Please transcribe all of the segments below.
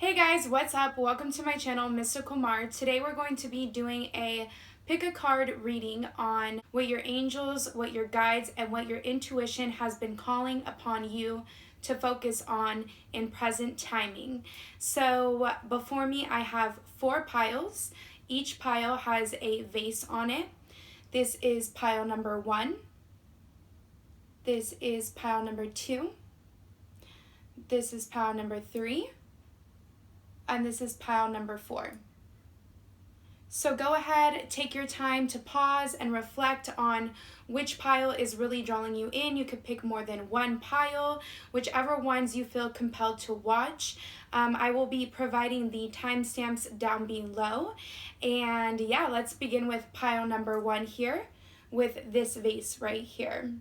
Hey guys, what's up? Welcome to my channel, Mystical Mar. Today we're going to be doing a pick a card reading on what your angels, what your guides, and what your intuition has been calling upon you to focus on in present timing. So before me, I have 4 piles. Each pile has a vase on it. This is pile number 1. This is pile number 2. This is pile number 3. And this is pile number 4. So go ahead, take your time to pause and reflect on which pile is really drawing you in. You could pick more than one pile, whichever ones you feel compelled to watch. I will be providing the timestamps down below. And yeah, let's begin with pile number 1 here with this vase right here.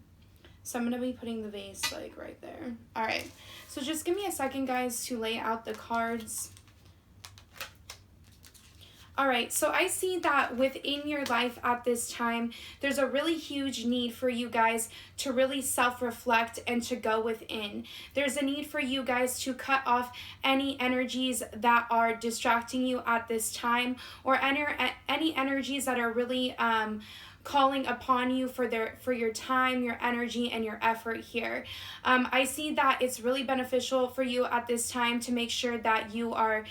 So I'm going to be putting the vase like right there. All right, so just give me a second, guys, to lay out the cards. All right, so I see that within your life at this time, there's a really huge need for you guys to really self-reflect and to go within. There's a need for you guys to cut off any energies that are distracting you at this time, or any energies that are really calling upon you for your time, your energy, and your effort here. I see that it's really beneficial for you at this time to make sure that you are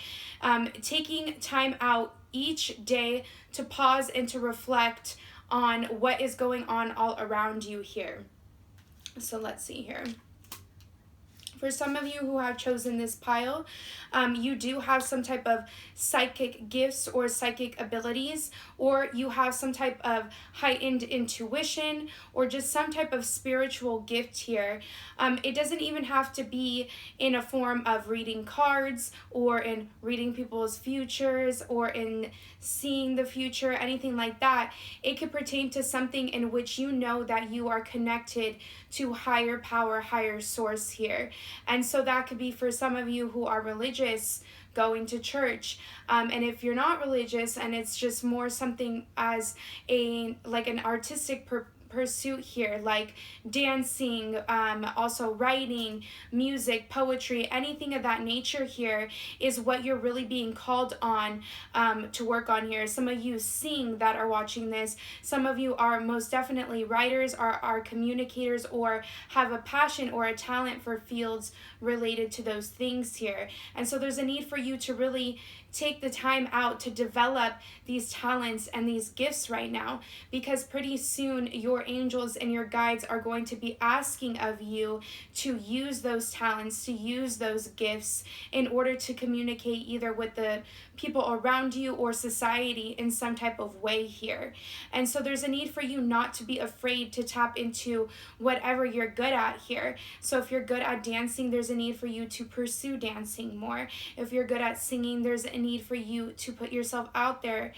taking time out each day to pause and to reflect on what is going on all around you here. So let's see here. For some of you who have chosen this pile, you do have some type of psychic gifts or psychic abilities, or you have some type of heightened intuition, or just some type of spiritual gift here. It doesn't even have to be in a form of reading cards, or in reading people's futures, or in seeing the future, anything like that. It could pertain to something in which you know that you are connected to higher power, higher source here. And so that could be for some of you who are religious, going to church, and if you're not religious and it's just more something as like an artistic pursuit here, like dancing, also writing, music, poetry, anything of that nature here is what you're really being called on to work on here. Some of you sing that are watching this. Some of you are most definitely writers, are communicators, or have a passion or a talent for fields related to those things here. And so there's a need for you to really take the time out to develop these talents and these gifts right now, because pretty soon your angels and your guides are going to be asking of you to use those talents, to use those gifts in order to communicate either with the people around you or society in some type of way here. And so there's a need for you not to be afraid to tap into whatever you're good at here. So if you're good at dancing, there's a need for you to pursue dancing more. If you're good at singing, there's a need for you to put yourself out there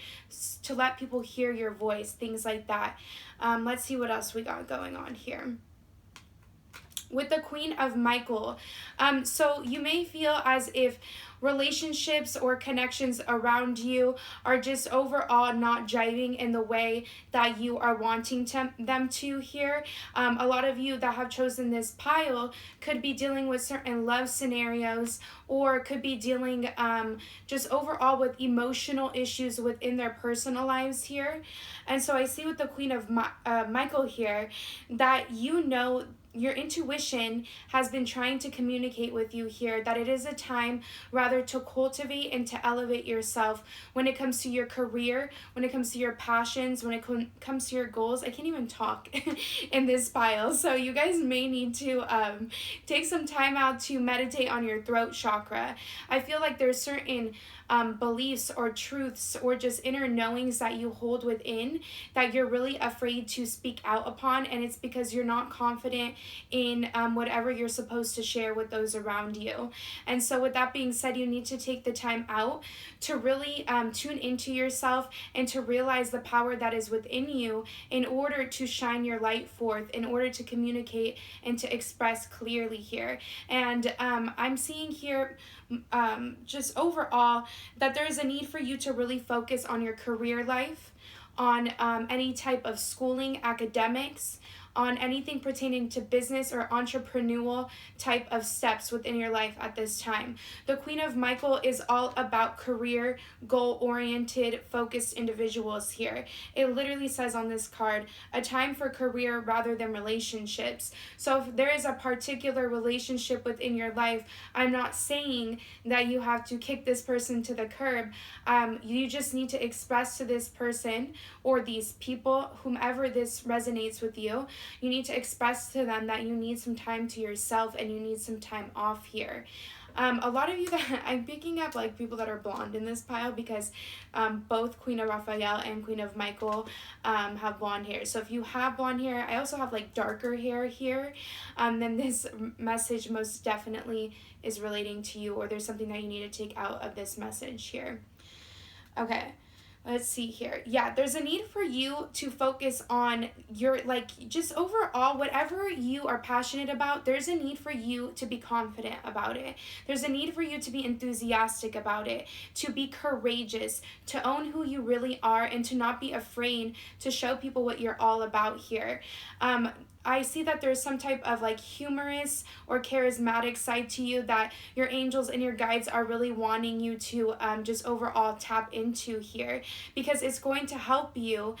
to let people hear your voice, things like that. Let's see what else we got going on here. With the Queen of Michael, so you may feel as if relationships or connections around you are just overall not jiving in the way that you are wanting them to here. A lot of you that have chosen this pile could be dealing with certain love scenarios, or could be dealing just overall with emotional issues within their personal lives here. And so I see with the Queen of Michael here that your intuition has been trying to communicate with you here that it is a time rather to cultivate and to elevate yourself when it comes to your career, when it comes to your passions, when it comes to your goals. I can't even talk in this pile. So you guys may need to take some time out to meditate on your throat chakra. I feel like there's certain beliefs or truths or just inner knowings that you hold within that you're really afraid to speak out upon, and it's because you're not confident in whatever you're supposed to share with those around you. And so with that being said, you need to take the time out to really tune into yourself and to realize the power that is within you in order to shine your light forth, in order to communicate and to express clearly here. And I'm seeing here just overall that there is a need for you to really focus on your career life, on any type of schooling, academics, on anything pertaining to business or entrepreneurial type of steps within your life at this time. The Queen of Michael is all about career, goal-oriented, focused individuals here. It literally says on this card, a time for career rather than relationships. So if there is a particular relationship within your life, I'm not saying that you have to kick this person to the curb. You just need to express to this person or these people, whomever this resonates with you, you need to express to them that you need some time to yourself and you need some time off here. A lot of you that I'm picking up like people that are blonde in this pile because both Queen of Raphael and Queen of Michael have blonde hair. So if you have blonde hair, I also have like darker hair here, then this message most definitely is relating to you, or there's something that you need to take out of this message here. Okay. Let's see here. Yeah, there's a need for you to focus on your, like, just overall, whatever you are passionate about, there's a need for you to be confident about it. There's a need for you to be enthusiastic about it, to be courageous, to own who you really are, and to not be afraid to show people what you're all about here. I see that there's some type of like humorous or charismatic side to you that your angels and your guides are really wanting you to just overall tap into here, because it's going to help you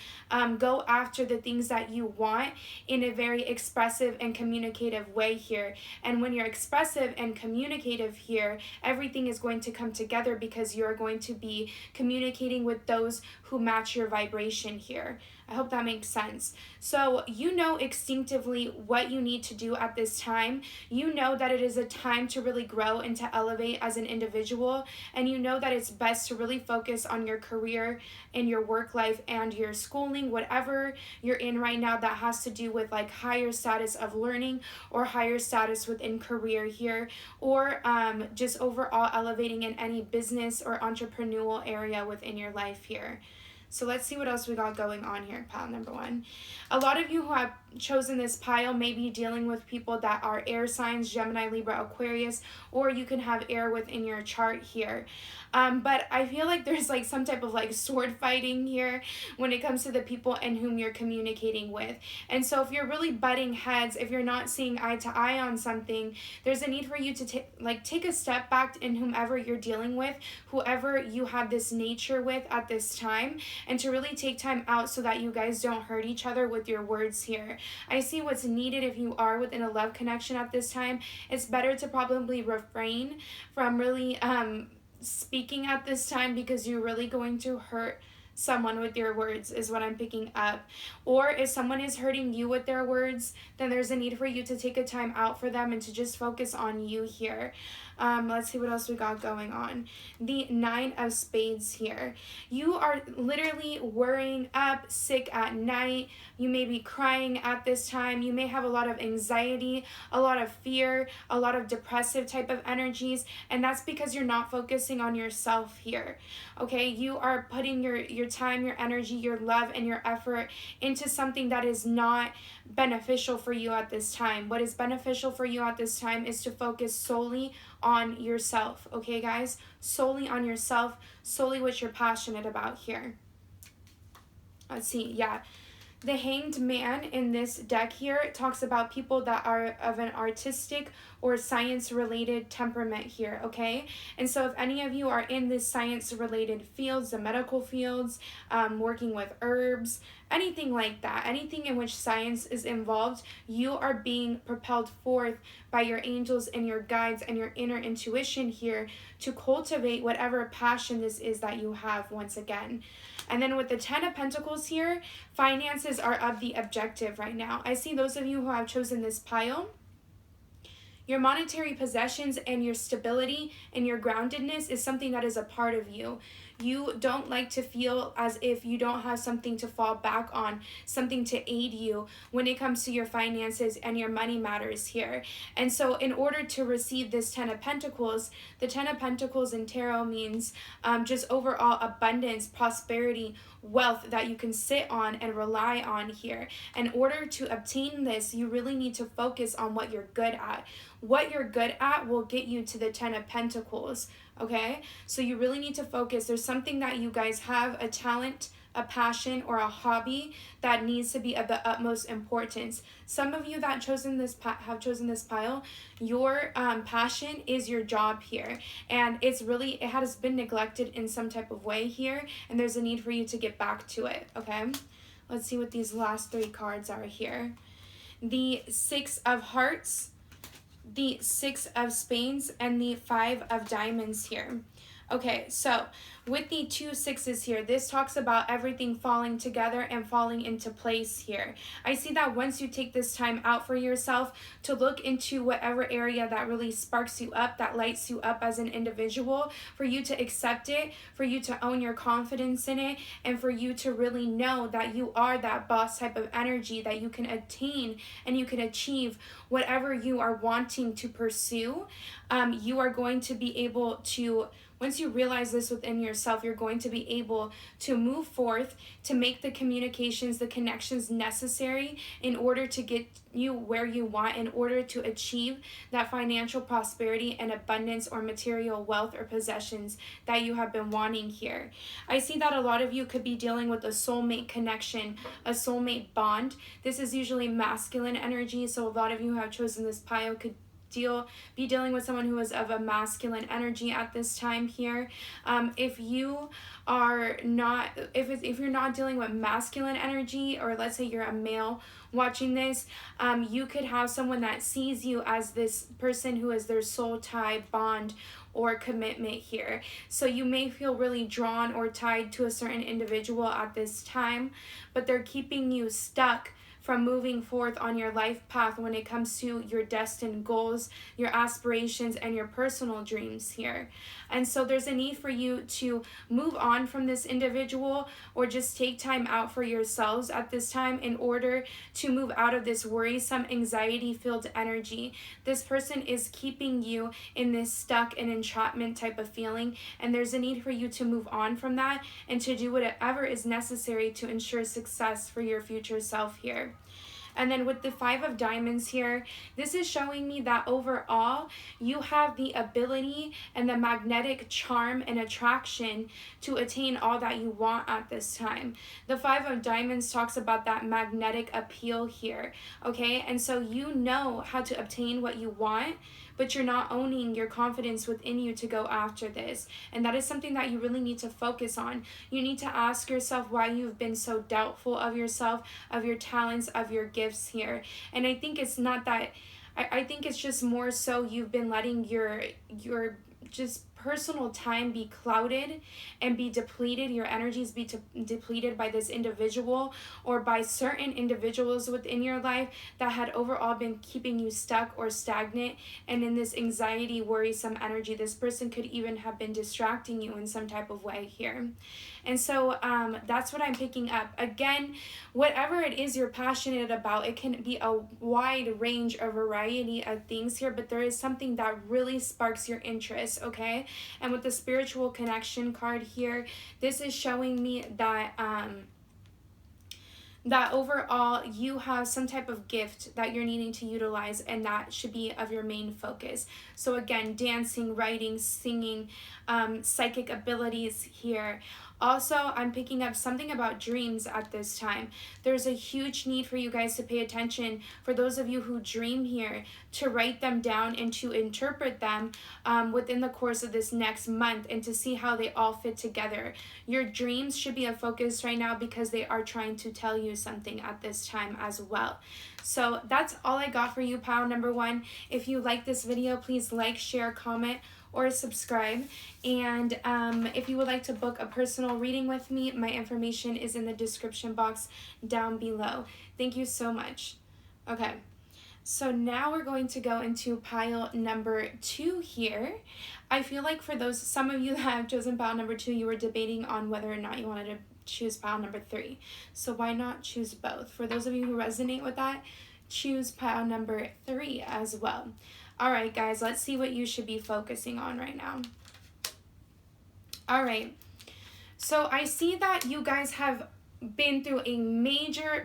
go after the things that you want in a very expressive and communicative way here. And when you're expressive and communicative here, everything is going to come together because you're going to be communicating with those who match your vibration here. I hope that makes sense. So you know instinctively what you need to do at this time. You know that it is a time to really grow and to elevate as an individual. And you know that it's best to really focus on your career and your work life and your schooling, whatever you're in right now that has to do with like higher status of learning or higher status within career here, or just overall elevating in any business or entrepreneurial area within your life here. So let's see what else we got going on here, pile number one. A lot of you who have chosen this pile may be dealing with people that are air signs, Gemini, Libra, Aquarius, or you can have air within your chart here. But I feel like there's like some type of like sword fighting here when it comes to the people and whom you're communicating with. And so if you're really butting heads, if you're not seeing eye to eye on something, there's a need for you to take a step back in whomever you're dealing with, whoever you have this nature with at this time, and to really take time out so that you guys don't hurt each other with your words here. I see what's needed if you are within a love connection at this time. It's better to probably refrain from really speaking at this time, because you're really going to hurt someone with your words is what I'm picking up. Or if someone is hurting you with their words, then there's a need for you to take a time out for them and to just focus on you here. Let's see what else we got going on. The 9 of Spades here. You are literally worrying up, sick at night. You may be crying at this time. You may have a lot of anxiety, a lot of fear, a lot of depressive type of energies, and that's because you're not focusing on yourself here. Okay, you are putting your time, your energy, your love, and your effort into something that is not beneficial for you at this time. What is beneficial for you at this time is to focus solely on yourself, okay guys? Solely on yourself, solely what you're passionate about here. Let's see, yeah. The Hanged Man in this deck here talks about people that are of an artistic or science-related temperament here, okay? And so if any of you are in this science-related fields, the medical fields, working with herbs, anything like that, anything in which science is involved, you are being propelled forth by your angels and your guides and your inner intuition here to cultivate whatever passion this is that you have once again. And then with the 10 of Pentacles here, finances are of the objective right now. I see those of you who have chosen this pile, your monetary possessions and your stability and your groundedness is something that is a part of you. You don't like to feel as if you don't have something to fall back on, something to aid you when it comes to your finances and your money matters here. And so in order to receive this 10 of Pentacles, the 10 of Pentacles in tarot means just overall abundance, prosperity, wealth that you can sit on and rely on here. In order to obtain this, you really need to focus on what you're good at. What you're good at will get you to the 10 of Pentacles. okay? So you really need to focus. There's something that you guys have, a talent, a passion, or a hobby that needs to be of the utmost importance. Some of you that have chosen this pile, your passion is your job here, and it has been neglected in some type of way here, and there's a need for you to get back to it, okay? Let's see what these last 3 cards are here. The 6 of Hearts, the 6 of Spades, and the 5 of Diamonds here. Okay, so with the 2 6s here, this talks about everything falling together and falling into place here. I see that once you take this time out for yourself to look into whatever area that really sparks you up, that lights you up as an individual, for you to accept it, for you to own your confidence in it, and for you to really know that you are that boss type of energy, that you can attain and you can achieve whatever you are wanting to pursue. You are going to be able to, once you realize this within yourself, you're going to be able to move forth, to make the communications, the connections necessary in order to get you where you want, in order to achieve that financial prosperity and abundance or material wealth or possessions that you have been wanting here. I see that a lot of you could be dealing with a soulmate connection, a soulmate bond. This is usually masculine energy, so a lot of you who have chosen this pile could be dealing with someone who is of a masculine energy at this time here. If you are not, if you're not dealing with masculine energy, or let's say you're a male watching this, you could have someone that sees you as this person who is their soul tie, bond, or commitment here. So you may feel really drawn or tied to a certain individual at this time, but they're keeping you stuck from moving forth on your life path when it comes to your destined goals, your aspirations, and your personal dreams here. And so there's a need for you to move on from this individual, or just take time out for yourselves at this time in order to move out of this worrisome, anxiety-filled energy. This person is keeping you in this stuck and entrapment type of feeling, and there's a need for you to move on from that and to do whatever is necessary to ensure success for your future self here. And then with the 5 of Diamonds here, this is showing me that overall you have the ability and the magnetic charm and attraction to attain all that you want at this time. The 5 of Diamonds talks about that magnetic appeal here, okay? And so you know how to obtain what you want, but you're not owning your confidence within you to go after this. And that is something that you really need to focus on. You need to ask yourself why you've been so doubtful of yourself, of your talents, of your gifts here. And I think it's not that, I think it's just more so you've been letting your just personal time be clouded and be depleted, your energies be depleted by this individual or by certain individuals within your life that had overall been keeping you stuck or stagnant and in this anxiety, worrisome energy. This person could even have been distracting you in some type of way here. And so that's what I'm picking up. Again, whatever it is you're passionate about, it can be a wide range, a variety of things here, but there is something that really sparks your interest, okay? And with the spiritual connection card here, this is showing me that that overall you have some type of gift that you're needing to utilize, and that should be of your main focus. So again, dancing, writing, singing, psychic abilities here. Also, I'm picking up something about dreams at this time. There's a huge need for you guys to pay attention, for those of you who dream here, to write them down and to interpret them within the course of this next month, and to see how they all fit together. Your dreams should be a focus right now because they are trying to tell you something at this time as well. So that's all I got for you, pile number 1. If you like this video, please like, share, comment, or subscribe. And if you would like to book a personal reading with me, my information is in the description box down below. Thank you so much. Okay, so now we're going to go into pile number 2 here. I feel like for some of you that have chosen pile number 2, you were debating on whether or not you wanted to choose pile number 3. So why not choose both? For those of you who resonate with that, choose pile number 3 as well. All right, guys, let's see what you should be focusing on right now. All right, so I see that you guys have been through a major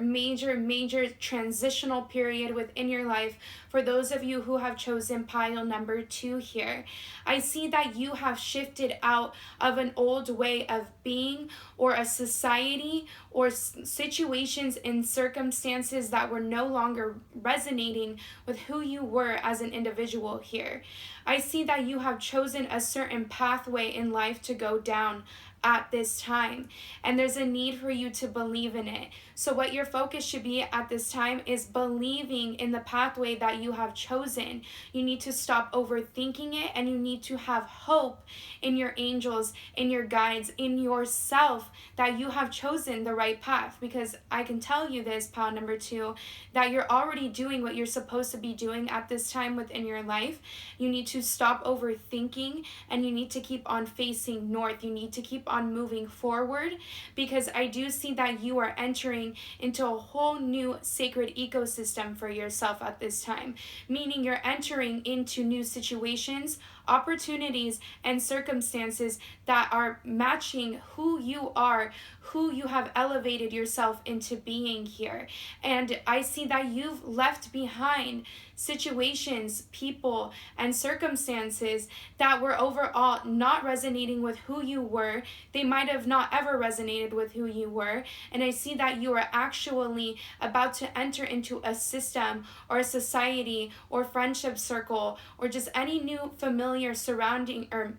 transitional period within your life For those of you who have chosen pile number 2 here, I see that you have shifted out of an old way of being, or a society, or situations and circumstances that were no longer resonating with who you were as an individual here. I see that you have chosen a certain pathway in life to go down at this time, and there's a need for you to believe in it. So what your focus should be at this time is believing in the pathway that you have chosen. You need to stop overthinking it, and you need to have hope in your angels, in your guides, in yourself, that you have chosen the right path. Because I can tell you this, pile number 2, that you're already doing what you're supposed to be doing at this time within your life. You need to stop overthinking, and you need to keep on facing north. You need to keep on moving forward, because I do see that you are entering into a whole new sacred ecosystem for yourself at this time, meaning you're entering into new situations, opportunities, and circumstances that are matching who you are, who you have elevated yourself into being here. And I see that you've left behind situations, people, and circumstances that were overall not resonating with who you were. They might have not ever resonated with who you were. And I see that you are actually about to enter into a system, or a society, or friendship circle, or just any new familiar surrounding, or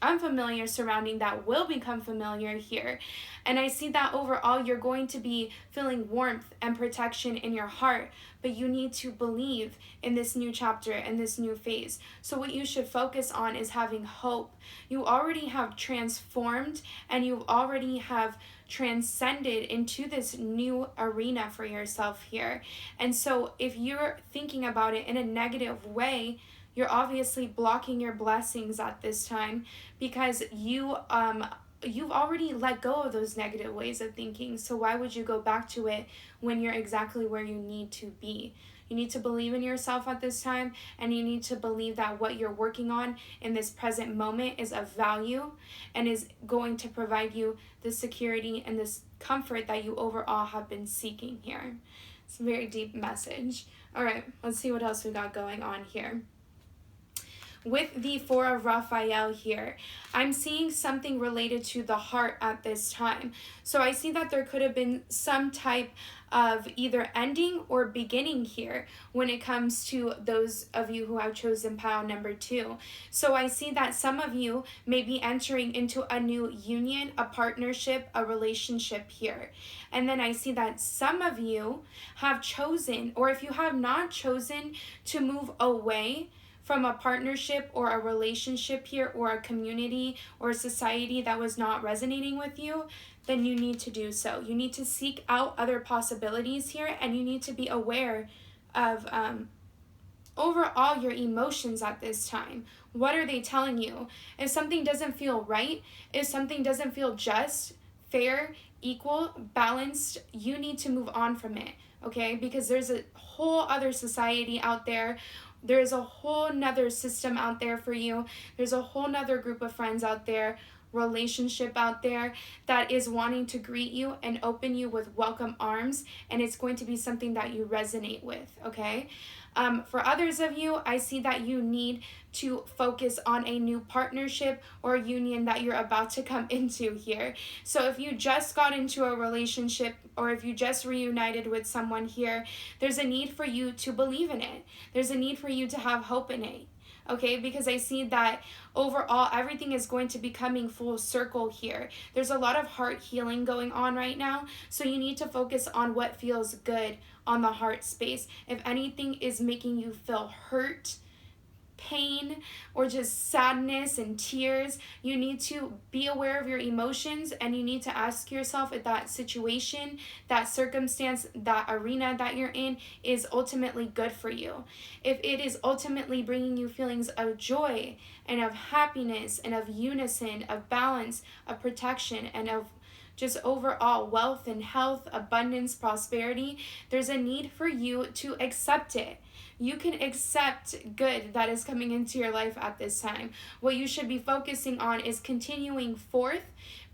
unfamiliar surrounding, that will become familiar here. And I see that overall you're going to be feeling warmth and protection in your heart, but you need to believe in this new chapter and this new phase. So what you should focus on is having hope. You already have transformed, and you already have transcended into this new arena for yourself here. And so if you're thinking about it in a negative way, you're obviously blocking your blessings at this time, because you've already let go of those negative ways of thinking. So why would you go back to it when you're exactly where you need to be? You need to believe in yourself at this time, and you need to believe that what you're working on in this present moment is of value, and is going to provide you the security and this comfort that you overall have been seeking here. It's a very deep message. All right, let's see what else we got going on here. With the Four of Raphael here, I'm seeing something related to the heart at this time. So I see that there could have been some type of either ending or beginning here when it comes to those of you who have chosen pile number 2. So I see that some of you may be entering into a new union, a partnership, a relationship here. And then I see that some of you have chosen, or if you have not chosen, to move away from a partnership or a relationship here, or a community or a society that was not resonating with you, then you need to do so. You need to seek out other possibilities here, and you need to be aware of overall your emotions at this time. What are they telling you? If something doesn't feel right, if something doesn't feel just, fair, equal, balanced, you need to move on from it, okay? Because there's a whole other society out there. There's a whole nother system out there for you. There's a whole nother group of friends out there, relationship out there, that is wanting to greet you and open you with welcome arms, and it's going to be something that you resonate with, okay? For others of you, I see that you need to focus on a new partnership or union that you're about to come into here. So if you just got into a relationship, or if you just reunited with someone here, there's a need for you to believe in it. There's a need for you to have hope in it. Okay, because I see that overall everything is going to be coming full circle here. There's a lot of heart healing going on right now, so you need to focus on what feels good on the heart space. If anything is making you feel hurt, pain, or just sadness and tears, you need to be aware of your emotions, and you need to ask yourself if that situation, that circumstance, that arena that you're in is ultimately good for you. If it is ultimately bringing you feelings of joy and of happiness and of unison, of balance, of protection, and of just overall wealth and health, abundance, prosperity, there's a need for you to accept it. You can accept good that is coming into your life at this time. What you should be focusing on is continuing forth,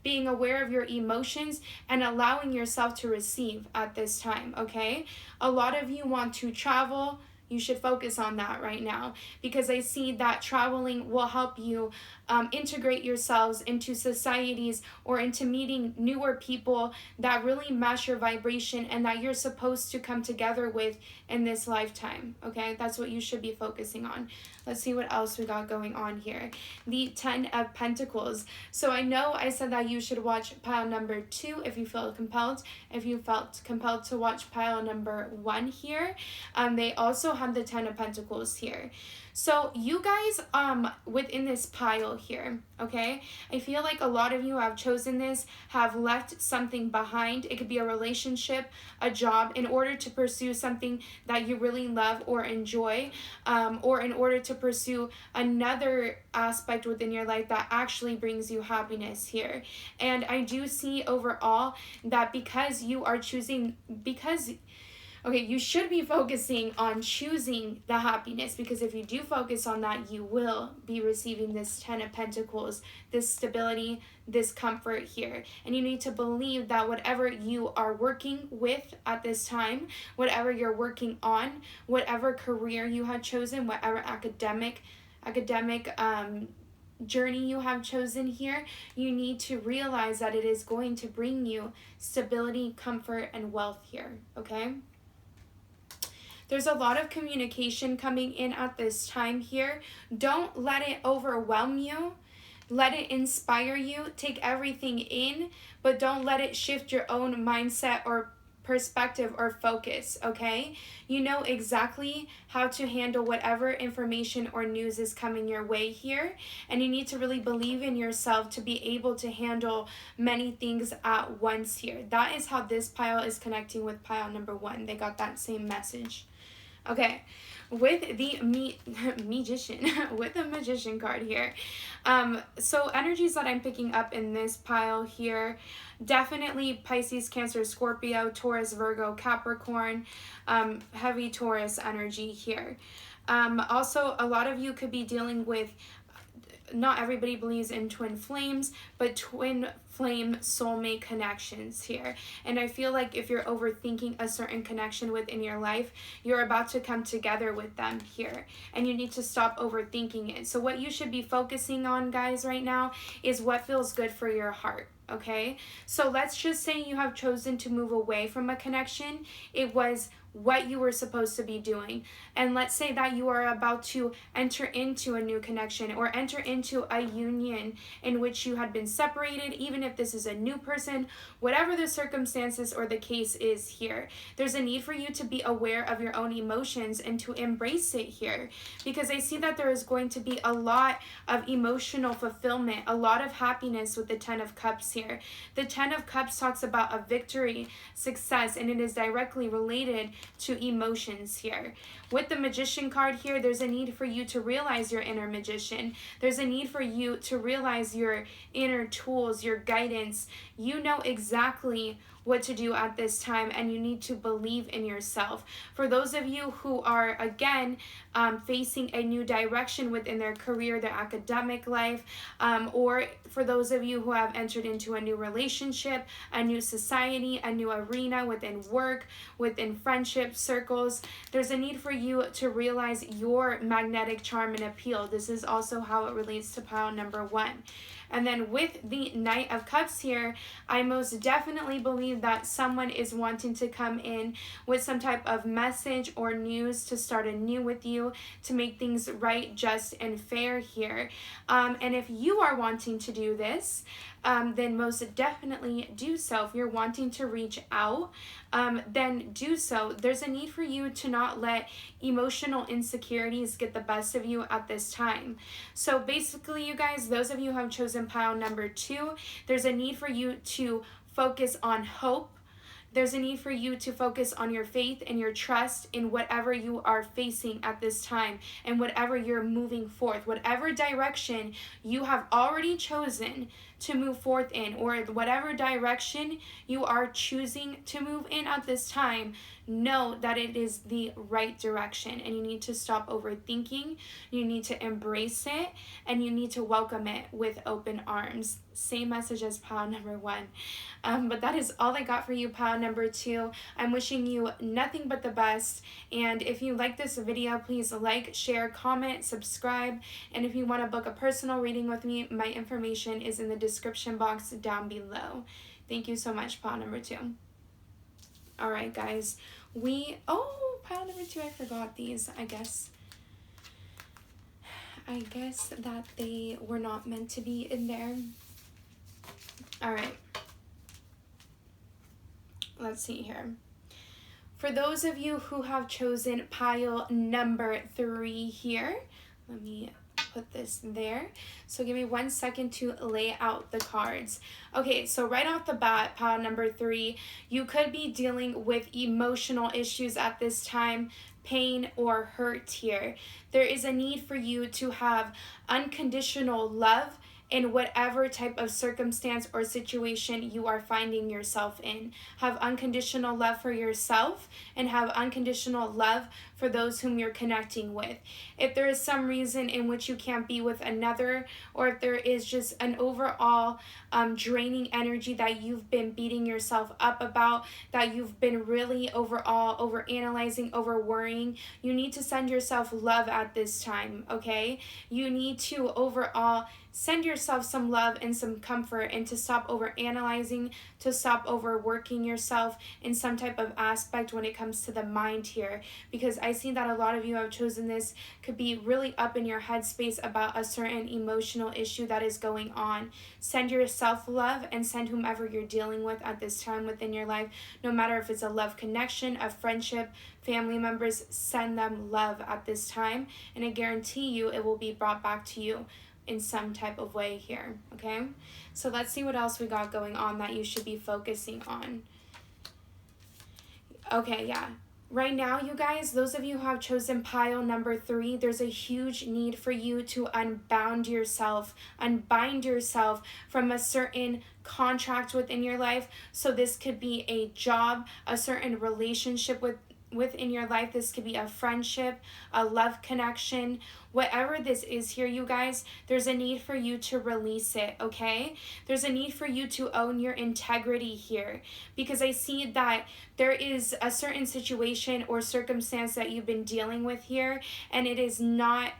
being aware of your emotions, and allowing yourself to receive at this time, okay? A lot of you want to travel. You should focus on that right now, because I see that traveling will help you integrate yourselves into societies or into meeting newer people that really match your vibration and that you're supposed to come together with in this lifetime. Okay, that's what you should be focusing on. Let's see what else we got going on here. The 10 of Pentacles. So I know I said that you should watch pile number 2 if you feel compelled. If you felt compelled to watch pile number 1 here, they also have the 10 of Pentacles here. So you guys, within this pile here, okay, I feel like a lot of you have chosen this, have left something behind. It could be a relationship, a job, in order to pursue something that you really love or enjoy, or in order to pursue another aspect within your life that actually brings you happiness here. And I do see overall that because you are choosing, okay, you should be focusing on choosing the happiness, because if you do focus on that, you will be receiving this 10 of Pentacles, this stability, this comfort here. And you need to believe that whatever you are working with at this time, whatever you're working on, whatever career you have chosen, whatever academic journey you have chosen here, you need to realize that it is going to bring you stability, comfort, and wealth here, okay? There's a lot of communication coming in at this time here. Don't let it overwhelm you. Let it inspire you. Take everything in, but don't let it shift your own mindset or perspective or focus, okay? You know exactly how to handle whatever information or news is coming your way here, and you need to really believe in yourself to be able to handle many things at once here. That is how this pile is connecting with pile number 1. They got that same message. Okay, with the magician, with the magician card here. So energies that I'm picking up in this pile here, definitely Pisces, Cancer, Scorpio, Taurus, Virgo, Capricorn, heavy Taurus energy here. Also, a lot of you could be dealing with, not everybody believes in twin flames, but twin flame soulmate connections here. And I feel like if you're overthinking a certain connection within your life, you're about to come together with them here, and you need to stop overthinking it. So what you should be focusing on, guys, right now is what feels good for your heart. Okay, so let's just say you have chosen to move away from a connection. It was what you were supposed to be doing. And let's say that you are about to enter into a new connection or enter into a union in which you had been separated, even if this is a new person, whatever the circumstances or the case is here. There's a need for you to be aware of your own emotions and to embrace it here, because I see that there is going to be a lot of emotional fulfillment, a lot of happiness with the 10 of Cups here. The 10 of Cups talks about a victory, success, and it is directly related to emotions here. With the Magician card here, there's a need for you to realize your inner magician. There's a need for you to realize your inner tools, your guidance. You know exactly what to do at this time, and you need to believe in yourself. For those of you who are, again, facing a new direction within their career, their academic life, or for those of you who have entered into a new relationship, a new society, a new arena within work, within friendship circles, there's a need for you to realize your magnetic charm and appeal. This is also how it relates to pile number 1. And then with the Knight of Cups here, I most definitely believe that someone is wanting to come in with some type of message or news to start anew with you, to make things right, just, and fair here. And if you are wanting to do this, then most definitely do so. If you're wanting to reach out, then do so. There's a need for you to not let emotional insecurities get the best of you at this time. So basically, you guys, those of you who have chosen pile number 2, there's a need for you to focus on hope. There's a need for you to focus on your faith and your trust in whatever you are facing at this time and whatever you're moving forth, whatever direction you have already chosen to move forth in, or whatever direction you are choosing to move in at this time. know that it is the right direction, and you need to stop overthinking. You need to embrace it, and you need to welcome it with open arms. Same message as pile number 1. But that is all I got for you, pile number 2. I'm wishing you nothing but the best. And if you like this video, please like, share, comment, subscribe. And if you want to book a personal reading with me, my information is in the description box down below. Thank you so much, pile number 2. All right, guys. Pile number 2, I forgot these, I guess that they were not meant to be in there. All right. Let's see here. For those of you who have chosen pile number 3 here, let me put this there. So give me 1 second to lay out the cards. Okay, so right off the bat, pile number 3, you could be dealing with emotional issues at this time, pain or hurt here. There is a need for you to have unconditional love in whatever type of circumstance or situation you are finding yourself in. Have unconditional love for yourself and have unconditional love for those whom you're connecting with. If there is some reason in which you can't be with another, or if there is just an overall draining energy that you've been beating yourself up about, that you've been really overall over-analyzing, over-worrying, you need to send yourself love at this time, okay? You need to overall send yourself some love and some comfort, and to stop over-analyzing, to stop overworking yourself in some type of aspect when it comes to the mind here. Because I see that a lot of you have chosen this could be really up in your headspace about a certain emotional issue that is going on. Send yourself love and send whomever you're dealing with at this time within your life, no matter if it's a love connection, a friendship, family members, send them love at this time, and I guarantee you it will be brought back to you in some type of way here, okay? So let's see what else we got going on that you should be focusing on. Okay, yeah. Right now, you guys, those of you who have chosen pile number 3, there's a huge need for you to unbind yourself from a certain contract within your life. So this could be a job, a certain relationship within your life. This could be a friendship, a love connection. Whatever this is here, you guys, there's a need for you to release it, okay? There's a need for you to own your integrity here, because I see that there is a certain situation or circumstance that you've been dealing with here, and it is not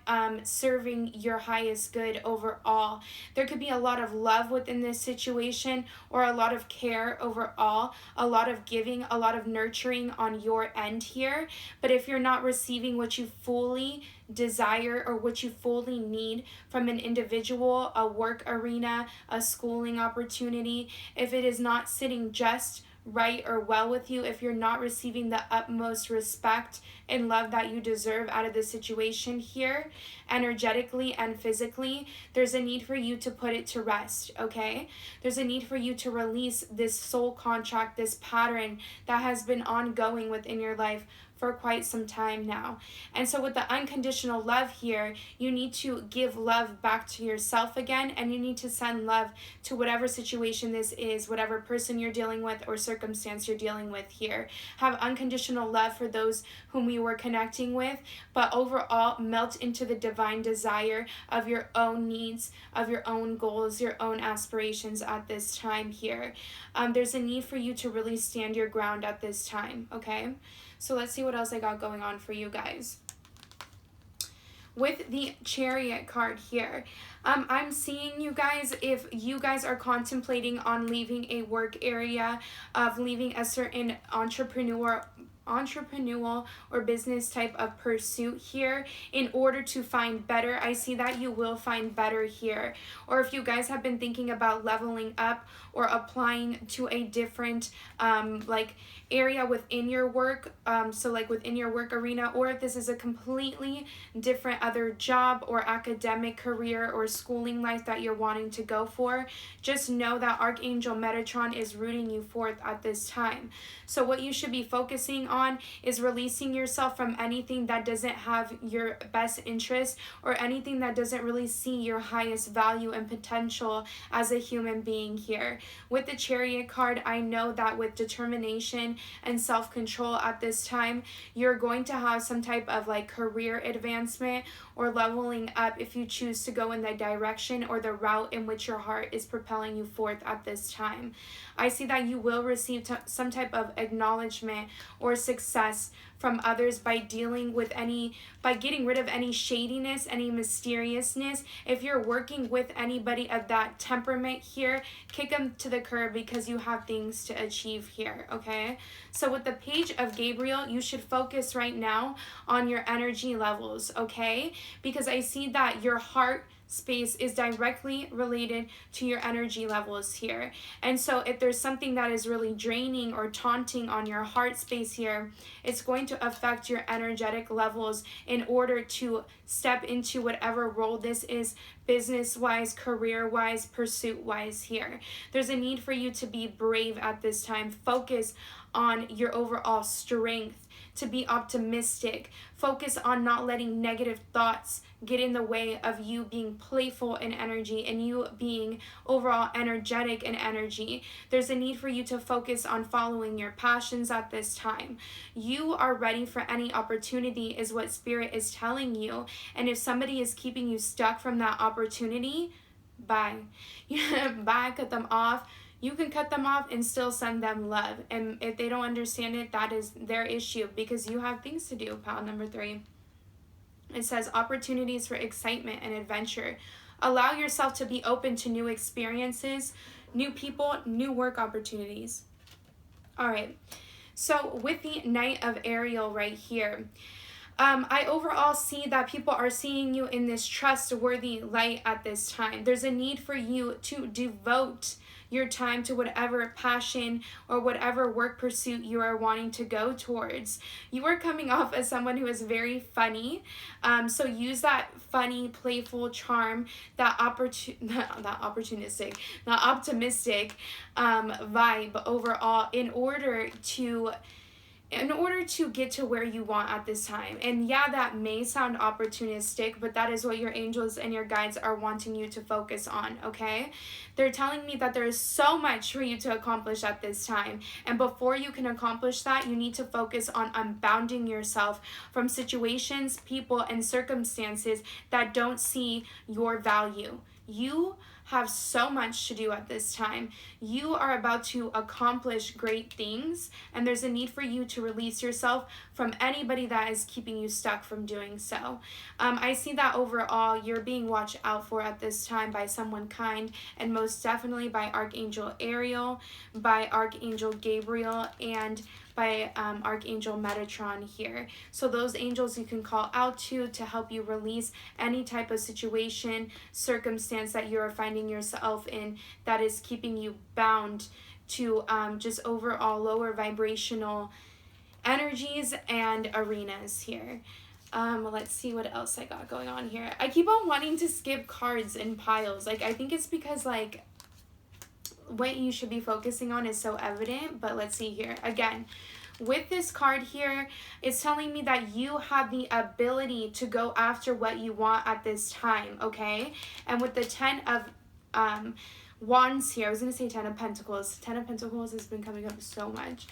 serving your highest good overall. There could be a lot of love within this situation, or a lot of care overall, a lot of giving, a lot of nurturing on your end here. But if you're not receiving what you fully desire or what you fully need from an individual, a work arena, a schooling opportunity, if it is not sitting just right or well with you, if you're not receiving the utmost respect and love that you deserve out of the situation here, energetically and physically, there's a need for you to put it to rest, okay? There's a need for you to release this soul contract, this pattern that has been ongoing within your life for quite some time now. And so with the unconditional love here, you need to give love back to yourself again, and you need to send love to whatever situation this is, whatever person you're dealing with or circumstance you're dealing with here. Have unconditional love for those whom you were connecting with, but overall melt into the divine desire of your own needs, of your own goals, your own aspirations at this time here. There's a need for you to really stand your ground at this time, okay? So let's see what else I got going on for you guys. With the Chariot card here, I'm seeing you guys, if you guys are contemplating on leaving a work area, of leaving a certain entrepreneurial or business type of pursuit here in order to find better. I see that you will find better here. Or if you guys have been thinking about leveling up or applying to a different area within your work, so like within your work arena, or if this is a completely different other job or academic career or schooling life that you're wanting to go for, just know that Archangel Metatron is rooting you forth at this time. So what you should be focusing on is releasing yourself from anything that doesn't have your best interest, or anything that doesn't really see your highest value and potential as a human being here. With the Chariot card, I know that with determination and self-control at this time, you're going to have some type of like career advancement or leveling up if you choose to go in the direction or the route in which your heart is propelling you forth at this time. I see that you will receive some type of acknowledgement or success from others by getting rid of any shadiness, any mysteriousness. If you're working with anybody of that temperament here, kick them to the curb because you have things to achieve here, okay? So with the Page of Gabriel, you should focus right now on your energy levels, okay? Because I see that your heart space is directly related to your energy levels here. And so if there's something that is really draining or taunting on your heart space here, it's going to affect your energetic levels in order to step into whatever role this is, business-wise, career-wise, pursuit-wise here. There's a need for you to be brave at this time. Focus on your overall strength, to be optimistic. Focus on not letting negative thoughts get in the way of you being playful in energy and you being overall energetic in energy. There's a need for you to focus on following your passions at this time. You are ready for any opportunity is what Spirit is telling you. And if somebody is keeping you stuck from that opportunity, bye. Bye, cut them off. You can cut them off and still send them love. And if they don't understand it, that is their issue, because you have things to do. Pile number 3. It says opportunities for excitement and adventure. Allow yourself to be open to new experiences, new people, new work opportunities. All right. So with the Knight of Ariel right here, I overall see that people are seeing you in this trustworthy light at this time. There's a need for you to devote your time to whatever passion or whatever work pursuit you are wanting to go towards. You are coming off as someone who is very funny, so use that funny, playful charm, that optimistic vibe overall in order to get to where you want at this time. And yeah, that may sound opportunistic, but that is what your angels and your guides are wanting you to focus on, okay? They're telling me that there is so much for you to accomplish at this time. And before you can accomplish that, you need to focus on unbounding yourself from situations, people, and circumstances that don't see your value. You have so much to do at this time. You are about to accomplish great things, and there's a need for you to release yourself from anybody that is keeping you stuck from doing so. I see that overall you're being watched out for at this time by someone kind, and most definitely by Archangel Ariel, by Archangel Gabriel, and by Archangel Metatron here. So those angels you can call out to help you release any type of situation, circumstance that you are finding yourself in that is keeping you bound to just overall lower vibrational energies and arenas here. Let's see what else I got going on here. I keep on wanting to skip cards and piles. Like, I think it's because, like, what you should be focusing on is so evident, but let's see here. Again, with this card here, it's telling me that you have the ability to go after what you want at this time, okay? And with the 10 of Wands here, I was going to say 10 of Pentacles. 10 of Pentacles has been coming up so much.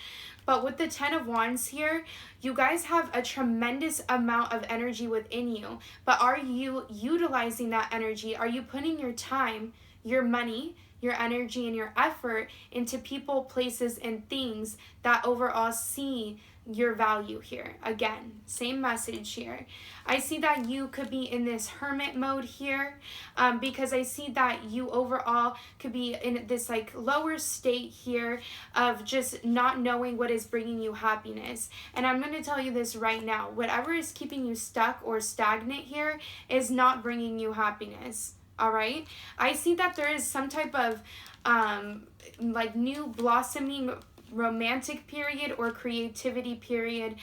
But with the 10 of Wands here, you guys have a tremendous amount of energy within you. But are you utilizing that energy? Are you putting your time, your money, your energy, and your effort into people, places, and things that overall see your value here? Again, same message here. I see that you could be in this hermit mode here, because I see that you overall could be in this like lower state here of just not knowing what is bringing you happiness. And I'm going to tell you this right now, whatever is keeping you stuck or stagnant here is not bringing you happiness. All right. I see that there is some type of like new blossoming romantic period or creativity period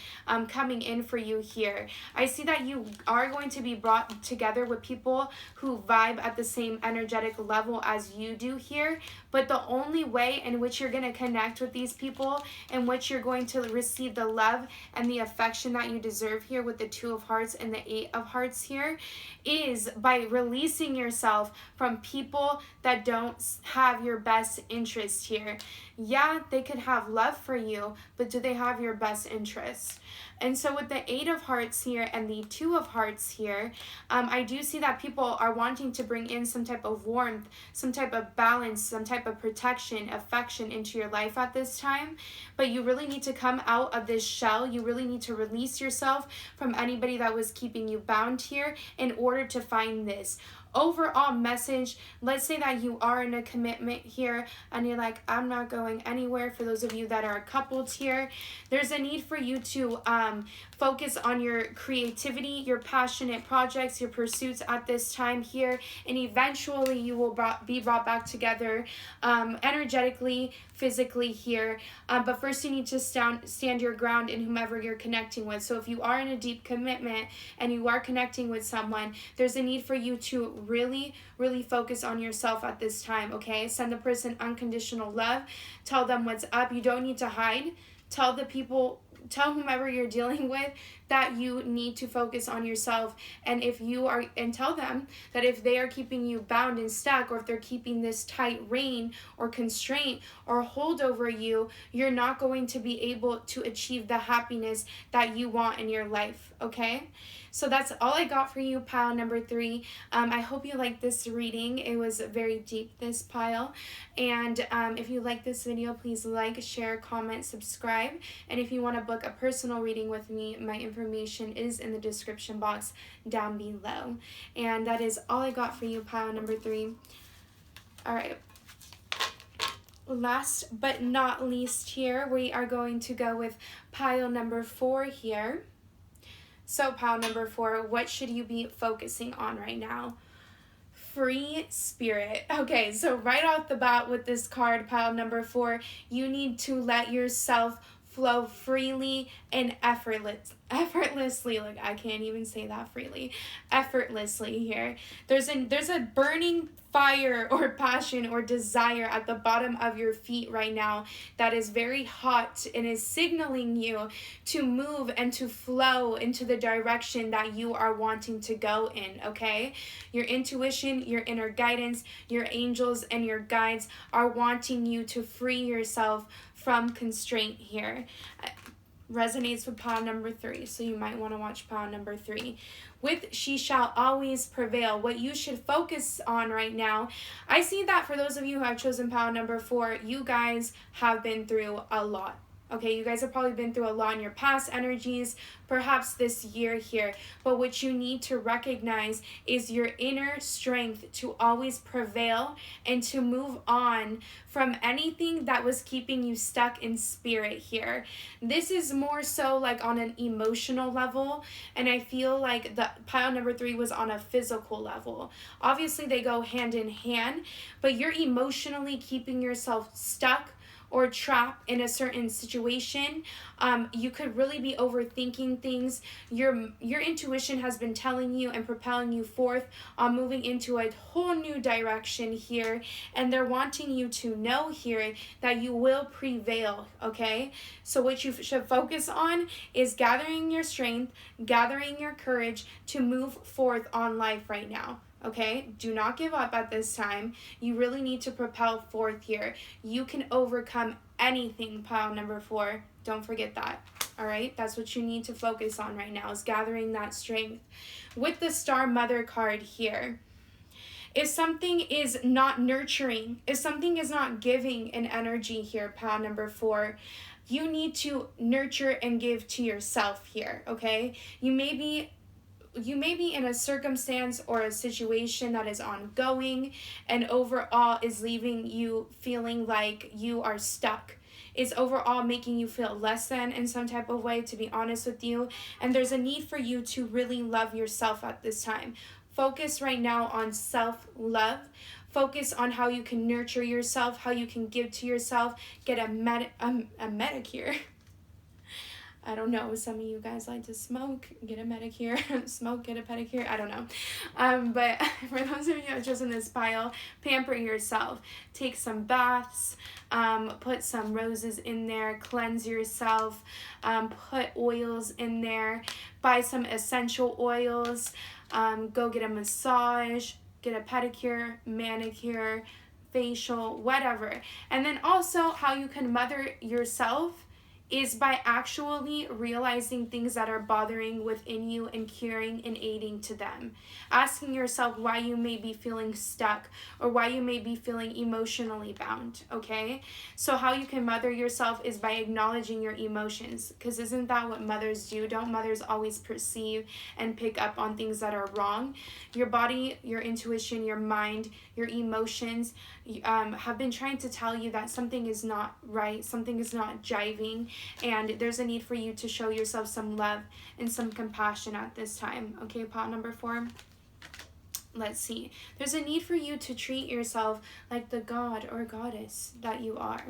coming in for you here. I see that you are going to be brought together with people who vibe at the same energetic level as you do here, but the only way in which you're going to connect with these people, in which you're going to receive the love and the affection that you deserve here with the Two of Hearts and the Eight of Hearts here, is by releasing yourself from people that don't have your best interest here. Yeah, they could have love for you, but do they have your best interest? And so with the Eight of Hearts here and the Two of Hearts here, I do see that people are wanting to bring in some type of warmth, some type of balance, some type of protection, affection into your life at this time. But you really need to come out of this shell. You really need to release yourself from anybody that was keeping you bound here in order to find this overall message. Let's say that you are in a commitment here and you're like, I'm not going anywhere. For those of you that are coupled here, there's a need for you to focus on your creativity, your passionate projects, your pursuits at this time here, and eventually you will be brought back together energetically, physically here. But first you need to stand your ground in whomever you're connecting with. So if you are in a deep commitment and you are connecting with someone, there's a need for you to really focus on yourself at this time, okay? Send the person unconditional love. Tell them what's up. You don't need to hide. Tell whomever you're dealing with that you need to focus on yourself, and tell them that if they are keeping you bound and stuck, or if they're keeping this tight rein or constraint or hold over you, you're not going to be able to achieve the happiness that you want in your life, okay? So that's all I got for you, pile number 3. I hope you liked this reading. It was very deep, this pile. And if you like this video, please like, share, comment, subscribe. And if you want to book a personal reading with me, my information is in the description box down below. And that is all I got for you, pile number 3. All right. Last but not least here, we are going to go with pile number 4 here. So pile number 4, what should you be focusing on right now? Free spirit. Okay, so right off the bat with this card, pile number 4, you need to let yourself flow freely and effortlessly. Like, I can't even say that freely. Effortlessly here. There's a burning fire or passion or desire at the bottom of your feet right now that is very hot and is signaling you to move and to flow into the direction that you are wanting to go in, okay? Your intuition, your inner guidance, your angels, and your guides are wanting you to free yourself from constraint here. Resonates with pile number 3, so you might want to watch pile number 3. With She Shall Always Prevail, what you should focus on right now, I see that for those of you who have chosen pile number 4, you guys have been through a lot. Okay, you guys have probably been through a lot in your past energies, perhaps this year here. But what you need to recognize is your inner strength to always prevail and to move on from anything that was keeping you stuck in spirit here. This is more so like on an emotional level, and I feel like the pile number 3 was on a physical level. Obviously, they go hand in hand, but you're emotionally keeping yourself stuck or trapped in a certain situation. You could really be overthinking things. Your intuition has been telling you and propelling you forth on moving into a whole new direction here, and they're wanting you to know here that you will prevail, okay? So what you should focus on is gathering your strength, gathering your courage to move forth on life right now. Okay, do not give up at this time. You really need to propel forth here. You can overcome anything, pile number 4. Don't forget that. All right, that's what you need to focus on right now, is gathering that strength. With the Star Mother card here, if something is not nurturing, if something is not giving an energy here, pile number 4, you need to nurture and give to yourself here, okay? You may be in a circumstance or a situation that is ongoing and overall is leaving you feeling like you are stuck. It's overall making you feel less than in some type of way, to be honest with you. And there's a need for you to really love yourself at this time. Focus right now on self-love. Focus on how you can nurture yourself, how you can give to yourself. Get a medicure. I don't know, some of you guys like to smoke, get a pedicure, smoke, get a pedicure, I don't know. But for those of you that are just in this pile, pamper yourself. Take some baths, put some roses in there, cleanse yourself, put oils in there, buy some essential oils, go get a massage, get a pedicure, manicure, facial, whatever. And then also how you can mother yourself is by actually realizing things that are bothering within you and curing and aiding to them. Asking yourself why you may be feeling stuck or why you may be feeling emotionally bound, okay? So how you can mother yourself is by acknowledging your emotions, because isn't that what mothers do? Don't mothers always perceive and pick up on things that are wrong? Your body, your intuition, your mind, your emotions have been trying to tell you that something is not right, something is not jiving, and there's a need for you to show yourself some love and some compassion at this time. Okay, pot number 4. Let's see. There's a need for you to treat yourself like the god or goddess that you are.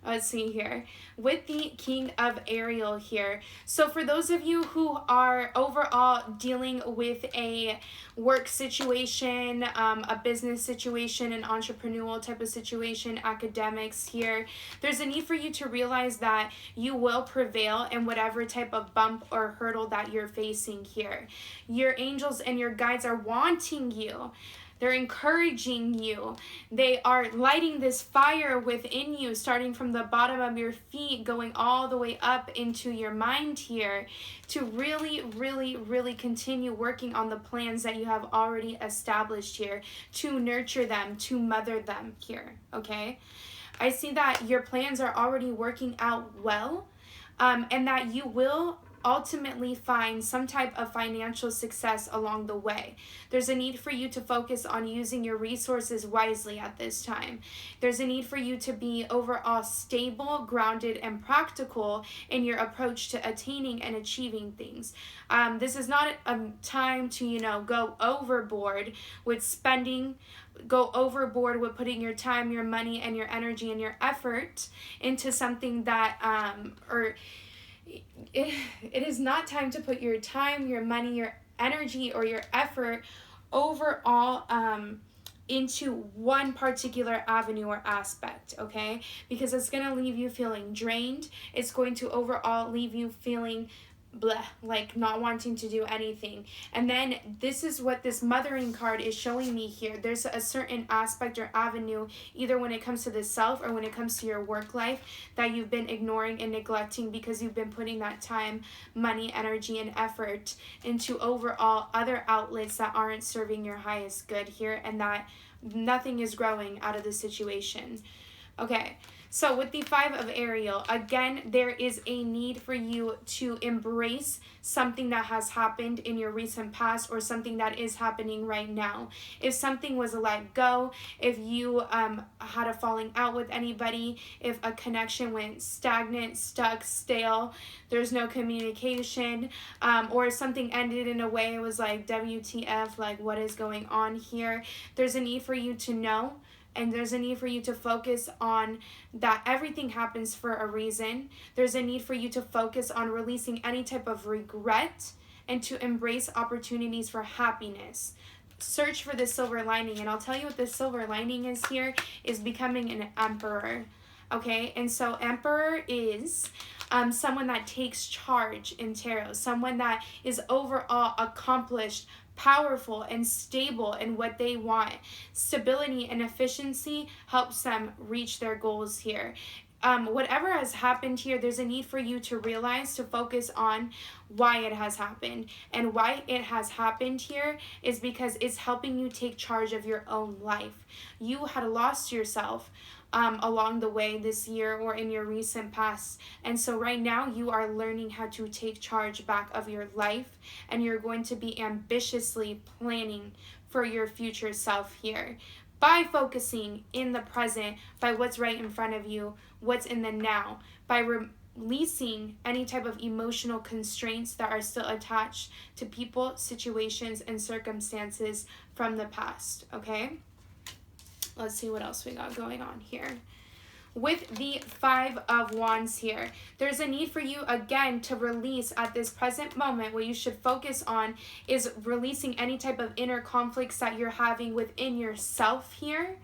Let's see here. With the King of Ariel here. So for those of you who are overall dealing with a work situation, a business situation, an entrepreneurial type of situation, academics here, there's a need for you to realize that you will prevail in whatever type of bump or hurdle that you're facing here. Your angels and your guides are wanting you. They're encouraging you. They are lighting this fire within you, starting from the bottom of your feet, going all the way up into your mind here, to really, really, really continue working on the plans that you have already established here, to nurture them, to mother them here, okay? I see that your plans are already working out well, and that you will ultimately find some type of financial success along the way. There's a need for you to focus on using your resources wisely at this time. There's a need for you to be overall stable, grounded, and practical in your approach to attaining and achieving things. This is not a time to, go overboard with spending, go overboard with putting your time, your money, and your energy and your effort into something that, it is not time to put your time, your money, your energy, or your effort overall into one particular avenue or aspect, okay? Because it's going to leave you feeling drained. It's going to overall leave you feeling blah, like not wanting to do anything. And then this is what this mothering card is showing me here. There's a certain aspect or avenue, either when it comes to the self or when it comes to your work life, that you've been ignoring and neglecting because you've been putting that time, money, energy, and effort into overall other outlets that aren't serving your highest good here, and that nothing is growing out of the situation. Okay, so with the 5 of Ariel, again, there is a need for you to embrace something that has happened in your recent past or something that is happening right now. If something was let go, if you had a falling out with anybody, if a connection went stagnant, stuck, stale, there's no communication, or something ended in a way it was like WTF, like what is going on here, there's a need for you to know. And there's a need for you to focus on that everything happens for a reason. There's a need for you to focus on releasing any type of regret and to embrace opportunities for happiness. Search for the silver lining. And I'll tell you what the silver lining is here, is becoming an emperor. Okay, and so emperor is someone that takes charge in tarot, someone that is overall accomplished, powerful, and stable in what they want. Stability and efficiency helps them reach their goals here. Whatever has happened here, there's a need for you to realize, to focus on why it has happened. And why it has happened here is because it's helping you take charge of your own life. You had lost yourself along the way this year or in your recent past. And so right now you are learning how to take charge back of your life, and you're going to be ambitiously planning for your future self here by focusing in the present, by what's right in front of you, what's in the now, by releasing any type of emotional constraints that are still attached to people, situations, and circumstances from the past, okay? Let's see what else we got going on here. With the Five of Wands here, there's a need for you again to release at this present moment. What you should focus on is releasing any type of inner conflicts that you're having within yourself here,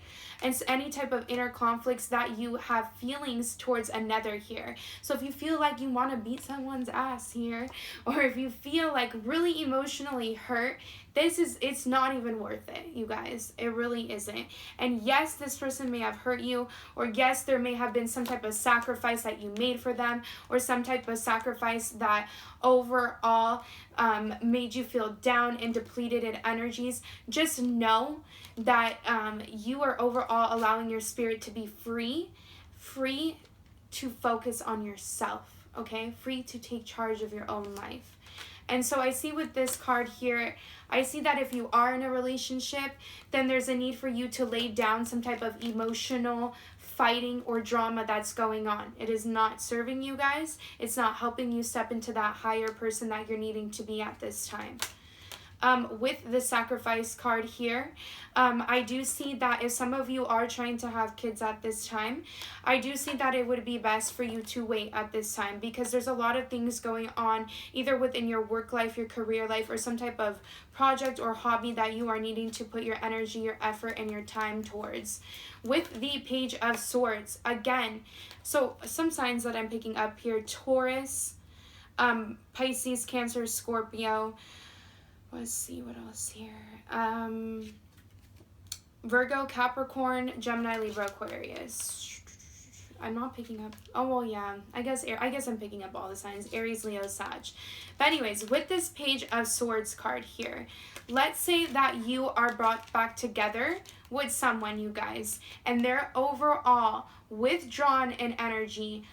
and any type of inner conflicts that you have feelings towards another here. So if you feel like you want to beat someone's ass here, or if you feel like really emotionally hurt, it's not even worth it, you guys. It really isn't. And yes, this person may have hurt you, or yes, there may have been some type of sacrifice that you made for them, or some type of sacrifice that overall made you feel down and depleted in energies. Just know that you are overall allowing your spirit to be free to focus on yourself, okay? Free to take charge of your own life. And so I see with this card here, I see that if you are in a relationship, then there's a need for you to lay down some type of emotional fighting or drama that's going on. It is not serving you guys. It's not helping you step into that higher person that you're needing to be at this time. With the sacrifice card here, I do see that if some of you are trying to have kids at this time, I do see that it would be best for you to wait at this time, because there's a lot of things going on either within your work life, your career life, or some type of project or hobby that you are needing to put your energy, your effort, and your time towards. With the Page of Swords, again, so some signs that I'm picking up here: Taurus, Pisces, Cancer, Scorpio. Let's see what else here. Virgo, Capricorn, Gemini, Libra, Aquarius. I'm not picking up. Oh, well, yeah. I guess I'm picking up all the signs. Aries, Leo, Sag. But anyways, with this Page of Swords card here, let's say that you are brought back together with someone, you guys, and they're overall withdrawn in energy,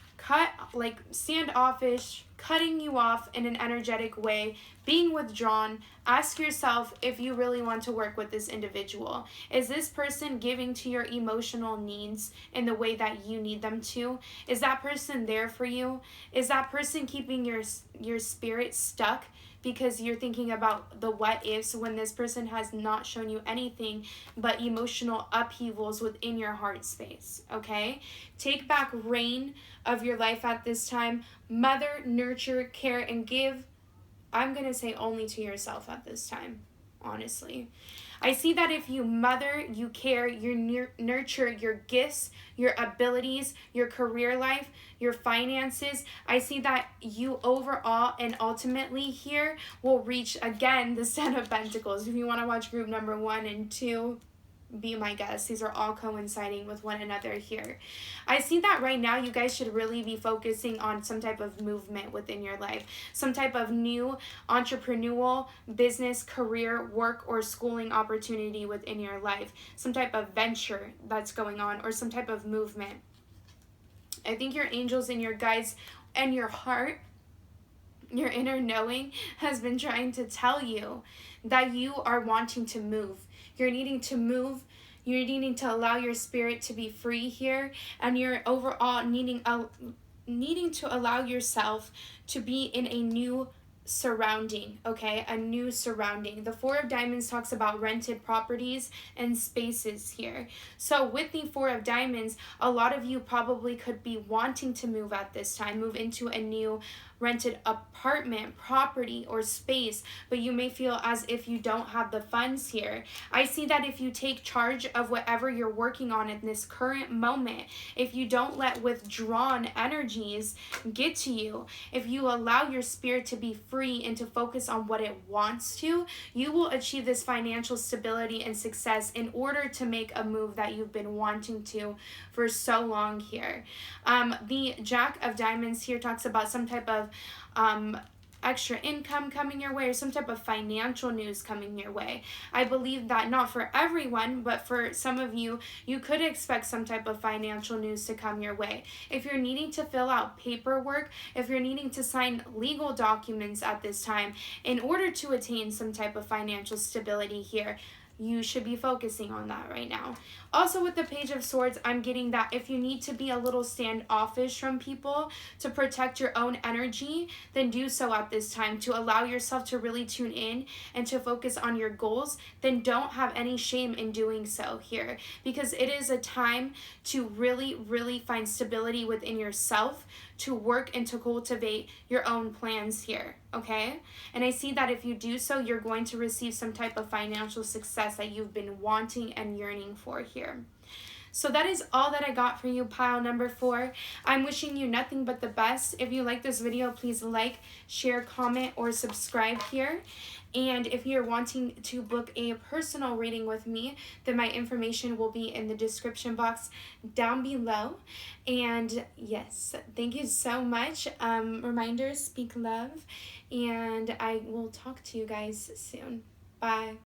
standoffish, cutting you off in an energetic way, being withdrawn. Ask yourself if you really want to work with this individual. Is this person giving to your emotional needs in the way that you need them to? Is that person there for you? Is that person keeping your spirit stuck because you're thinking about the what ifs when this person has not shown you anything but emotional upheavals within your heart space, okay? Take back reign of your life at this time. Mother, nurture, care, and give. I'm going to say only to yourself at this time, honestly. I see that if you mother, you care, you nurture your gifts, your abilities, your career life, your finances, I see that you overall and ultimately here will reach, again, the Ten of Pentacles. If you want to watch group number 1 and 2, be my guest. These are all coinciding with one another here. I see that right now you guys should really be focusing on some type of movement within your life, some type of new entrepreneurial business, career, work, or schooling opportunity within your life, some type of venture that's going on, or some type of movement. I think your angels and your guides and your heart, your inner knowing, has been trying to tell you that you are wanting to move. You're needing to move. You're needing to allow your spirit to be free here. And you're overall needing to allow yourself to be in a new surrounding, okay? A new surrounding. The Four of Diamonds talks about rented properties and spaces here. So with the Four of Diamonds, a lot of you probably could be wanting to move at this time, move into a new rented apartment, property, or space, but you may feel as if you don't have the funds here. I see that if you take charge of whatever you're working on in this current moment, if you don't let withdrawn energies get to you, if you allow your spirit to be free and to focus on what it wants to, you will achieve this financial stability and success in order to make a move that you've been wanting to for so long here. The Jack of Diamonds here talks about some type of extra income coming your way, or some type of financial news coming your way. I believe that not for everyone, but for some of you, you could expect some type of financial news to come your way. If you're needing to fill out paperwork, if you're needing to sign legal documents at this time in order to attain some type of financial stability here, you should be focusing on that right now. Also, with the Page of Swords, I'm getting that if you need to be a little standoffish from people to protect your own energy, then do so at this time to allow yourself to really tune in and to focus on your goals. Then don't have any shame in doing so here, because it is a time to really, really find stability within yourself, to work and to cultivate your own plans here, okay? And I see that if you do so, you're going to receive some type of financial success that you've been wanting and yearning for here. So that is all that I got for you, pile number 4. I'm wishing you nothing but the best. If you like this video, please like, share, comment, or subscribe here. And if you're wanting to book a personal reading with me, then my information will be in the description box down below. And yes, thank you so much. Reminder, speak love. And I will talk to you guys soon. Bye.